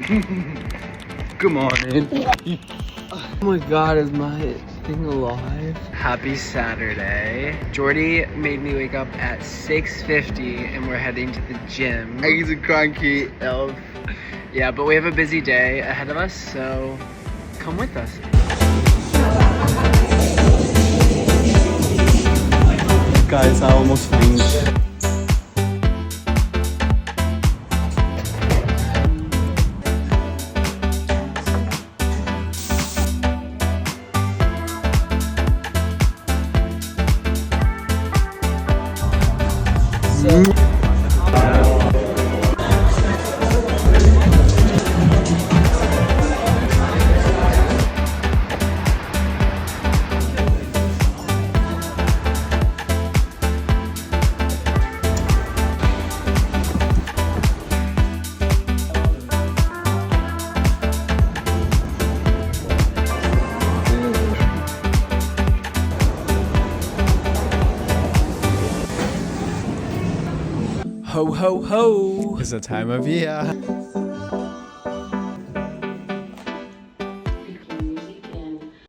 Good morning. Oh my god, is my thing alive? Happy Saturday. Jordy made me wake up at 6:50 and we're heading to the gym. He's a cranky elf. Yeah, but we have a busy day ahead of us, so come with us. Guys, I almost fainted. Ho ho ho! It's the time of year.